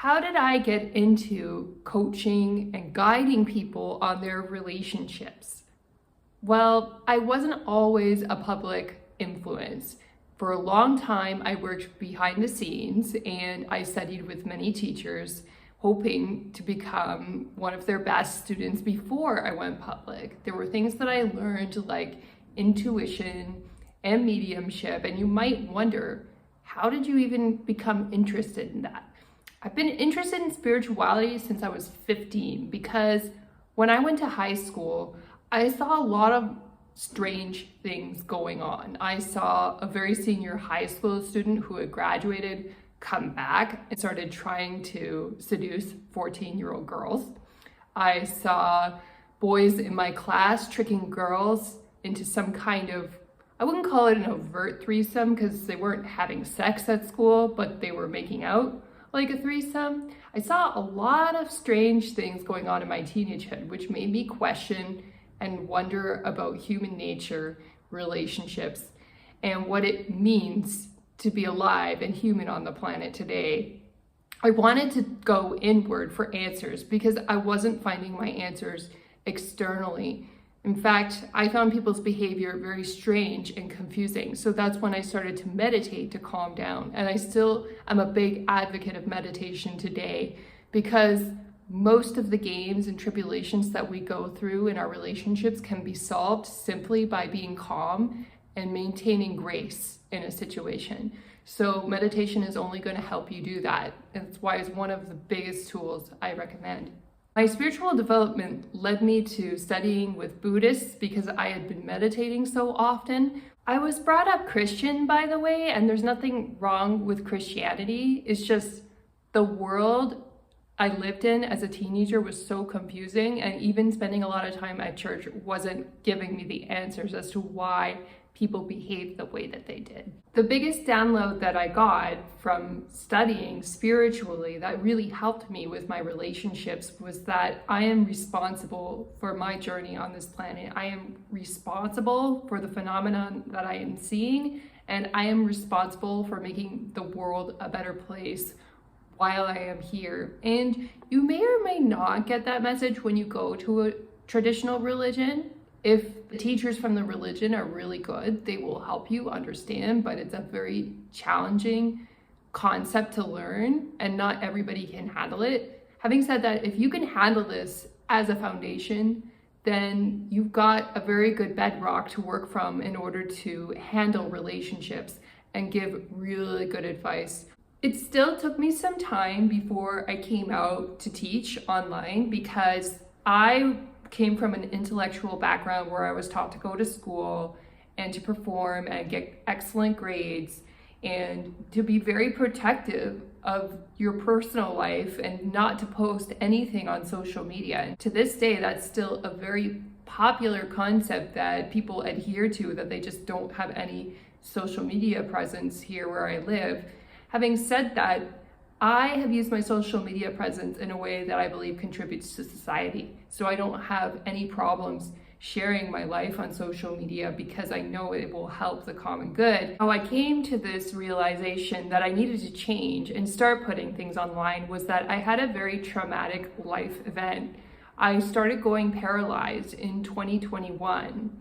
How did I get into coaching and guiding people on their relationships? Well, I wasn't always a public influence. For a long time, I worked behind the scenes and I studied with many teachers, hoping to become one of their best students before I went public. There were things that I learned like intuition and mediumship, and you might wonder, how did you even become interested in that? I've been interested in spirituality since I was 15 because when I went to high school, I saw a lot of strange things going on. I saw a very senior high school student who had graduated come back and started trying to seduce 14-year-old girls. I saw boys in my class tricking girls into some kind of, I wouldn't call it an overt threesome because they weren't having sex at school, but they were making out like a threesome. I saw a lot of strange things going on in my teenagehood, which made me question and wonder about human nature, relationships, and what it means to be alive and human on the planet today. I wanted to go inward for answers because I wasn't finding my answers externally. In fact, I found people's behavior very strange and confusing. So that's when I started to meditate to calm down. And I still am a big advocate of meditation today because most of the games and tribulations that we go through in our relationships can be solved simply by being calm and maintaining grace in a situation. So meditation is only going to help you do that. That's why it's one of the biggest tools I recommend. My spiritual development led me to studying with Buddhists because I had been meditating so often. I was brought up Christian, by the way, and there's nothing wrong with Christianity. It's just the world I lived in as a teenager was so confusing, and even spending a lot of time at church wasn't giving me the answers as to why people behaved the way that they did. The biggest download that I got from studying spiritually that really helped me with my relationships was that I am responsible for my journey on this planet. I am responsible for the phenomenon that I am seeing, and I am responsible for making the world a better place while I am here. And you may or may not get that message when you go to a traditional religion. If the teachers from the religion are really good, they will help you understand, but it's a very challenging concept to learn and not everybody can handle it. Having said that, if you can handle this as a foundation, then you've got a very good bedrock to work from in order to handle relationships and give really good advice. It still took me some time before I came out to teach online because I came from an intellectual background where I was taught to go to school and to perform and get excellent grades and to be very protective of your personal life and not to post anything on social media. And to this day, that's still a very popular concept that people adhere to, that they just don't have any social media presence here where I live. Having said that, I have used my social media presence in a way that I believe contributes to society. So I don't have any problems sharing my life on social media because I know it will help the common good. How I came to this realization that I needed to change and start putting things online was that I had a very traumatic life event. I started going paralyzed in 2021.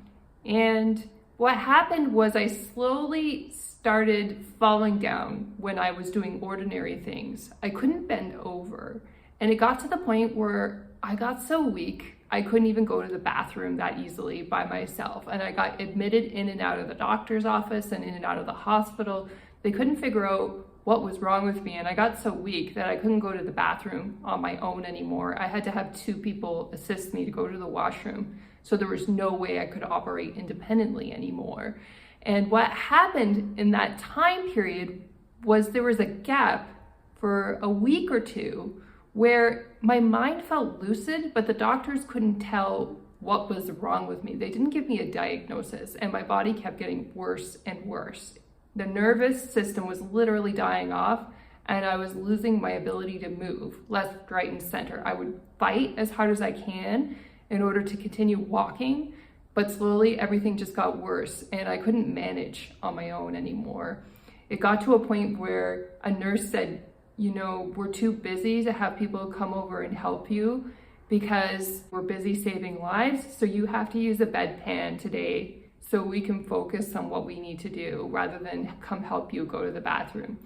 And what happened was I slowly started falling down when I was doing ordinary things. I couldn't bend over. And it got to the point where I got so weak, I couldn't even go to the bathroom that easily by myself. And I got admitted in and out of the doctor's office and in and out of the hospital. They couldn't figure out what was wrong with me. And I got so weak that I couldn't go to the bathroom on my own anymore. I had to have 2 people assist me to go to the washroom. So there was no way I could operate independently anymore. And what happened in that time period was there was a gap for a week or two where my mind felt lucid, but the doctors couldn't tell what was wrong with me. They didn't give me a diagnosis, and my body kept getting worse and worse. The nervous system was literally dying off, and I was losing my ability to move left, right, and center. I would fight as hard as I can in order to continue walking, but slowly everything just got worse and I couldn't manage on my own anymore. It got to a point where a nurse said, we're too busy to have people come over and help you because we're busy saving lives. So you have to use a bedpan today so we can focus on what we need to do rather than come help you go to the bathroom.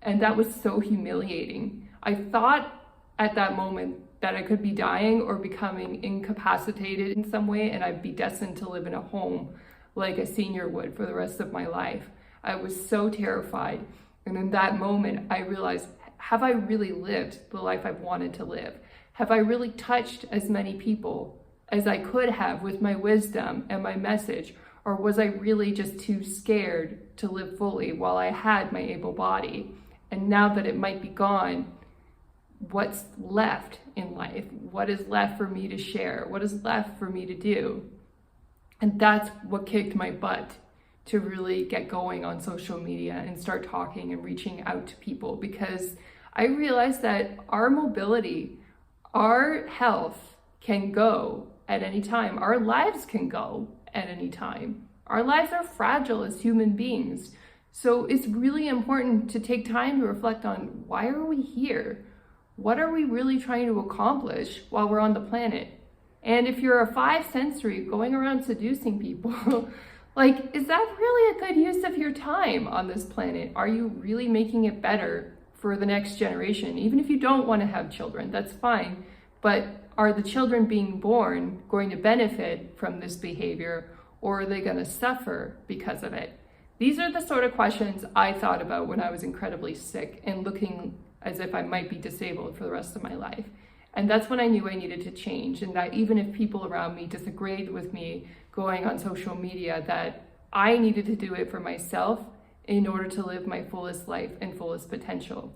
And that was so humiliating. I thought at that moment that I could be dying or becoming incapacitated in some way, and I'd be destined to live in a home like a senior would for the rest of my life. I was so terrified. And in that moment, I realized, have I really lived the life I've wanted to live? Have I really touched as many people as I could have with my wisdom and my message? Or was I really just too scared to live fully while I had my able body? And now that it might be gone, what's left in life? What is left for me to share? What is left for me to do? And that's what kicked my butt to really get going on social media and start talking and reaching out to people, because I realized that our mobility, our health can go at any time. Our lives can go at any time. Our lives are fragile as human beings. So it's really important to take time to reflect on, why are we here? What are we really trying to accomplish while we're on the planet? And if you're a 5 sensory going around seducing people, is that really a good use of your time on this planet? Are you really making it better for the next generation? Even if you don't want to have children, that's fine. But are the children being born going to benefit from this behavior, or are they going to suffer because of it? These are the sort of questions I thought about when I was incredibly sick and looking as if I might be disabled for the rest of my life. And that's when I knew I needed to change, and that even if people around me disagreed with me going on social media, that I needed to do it for myself in order to live my fullest life and fullest potential.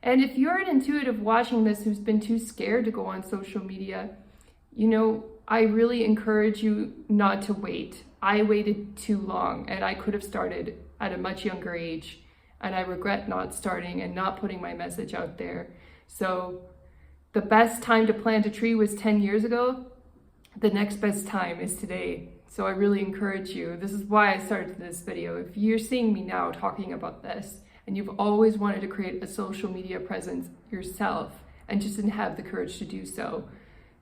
And if you're an intuitive watching this who's been too scared to go on social media, I really encourage you not to wait. I waited too long, and I could have started at a much younger age, and I regret not starting and not putting my message out there. So the best time to plant a tree was 10 years ago. The next best time is today. So I really encourage you. This is why I started this video. If you're seeing me now talking about this, and you've always wanted to create a social media presence yourself and just didn't have the courage to do so,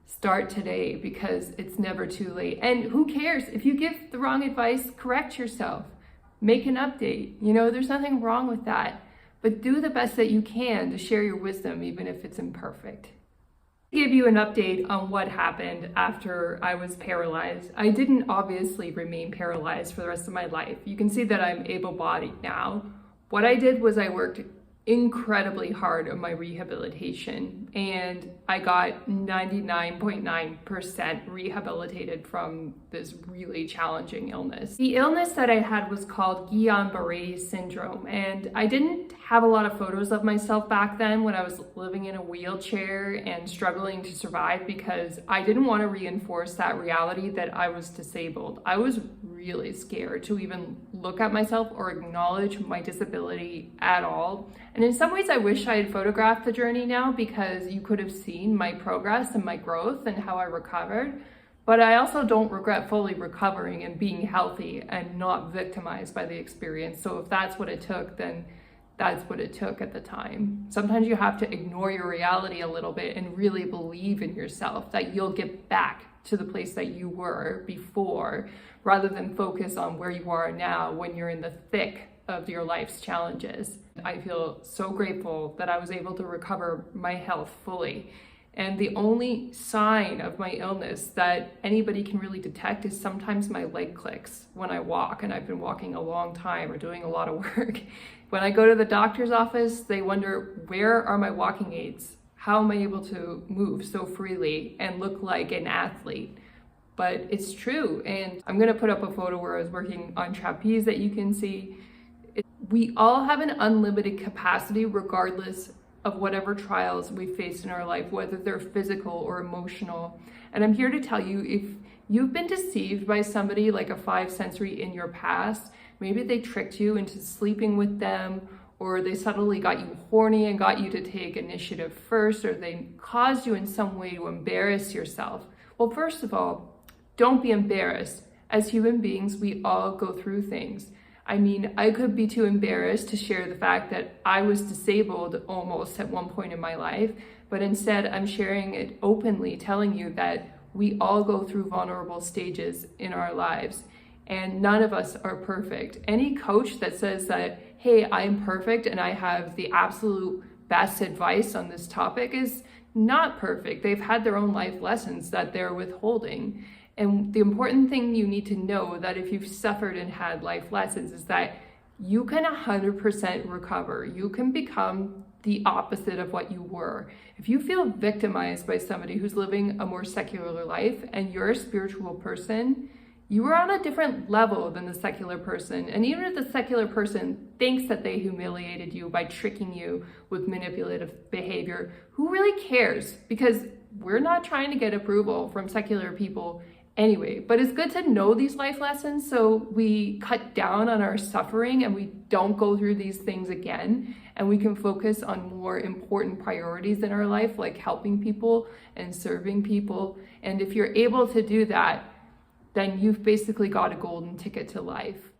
start today, because it's never too late. And who cares? If you give the wrong advice, correct yourself. Make an update. There's nothing wrong with that. But do the best that you can to share your wisdom, even if it's imperfect. Give you an update on what happened after I was paralyzed. I didn't obviously remain paralyzed for the rest of my life. You can see that I'm able-bodied now. What I did was I worked incredibly hard on my rehabilitation, and I got 99.9% rehabilitated from this really challenging illness. The illness that I had was called Guillain-Barré syndrome, and I didn't have a lot of photos of myself back then when I was living in a wheelchair and struggling to survive, because I didn't want to reinforce that reality that I was disabled. I was really scared to even look at myself or acknowledge my disability at all. And in some ways, I wish I had photographed the journey now, because you could have seen my progress and my growth and how I recovered. But I also don't regret fully recovering and being healthy and not victimized by the experience. So if that's what it took, then that's what it took at the time. Sometimes you have to ignore your reality a little bit and really believe in yourself that you'll get back to the place that you were before, rather than focus on where you are now when you're in the thick of your life's challenges. I feel so grateful that I was able to recover my health fully. And the only sign of my illness that anybody can really detect is sometimes my leg clicks when I walk, and I've been walking a long time or doing a lot of work. When I go to the doctor's office, they wonder, where are my walking aids? How am I able to move so freely and look like an athlete? But it's true. And I'm gonna put up a photo where I was working on trapeze that you can see. We all have an unlimited capacity regardless of whatever trials we face in our life, whether they're physical or emotional. And I'm here to tell you, if you've been deceived by somebody like a 5 sensory in your past, maybe they tricked you into sleeping with them, or they subtly got you horny and got you to take initiative first, or they caused you in some way to embarrass yourself. Well, first of all, don't be embarrassed. As human beings, we all go through things. I mean, I could be too embarrassed to share the fact that I was disabled almost at one point in my life, but instead I'm sharing it openly, telling you that we all go through vulnerable stages in our lives and none of us are perfect. Any coach that says that, hey, I'm perfect and I have the absolute best advice on this topic is not perfect. They've had their own life lessons that they're withholding. And the important thing you need to know that if you've suffered and had life lessons is that you can 100% recover. You can become the opposite of what you were. If you feel victimized by somebody who's living a more secular life and you're a spiritual person, you are on a different level than the secular person. And even if the secular person thinks that they humiliated you by tricking you with manipulative behavior, who really cares? Because we're not trying to get approval from secular people anyway. But it's good to know these life lessons so we cut down on our suffering and we don't go through these things again. And we can focus on more important priorities in our life, like helping people and serving people. And if you're able to do that, then you've basically got a golden ticket to life.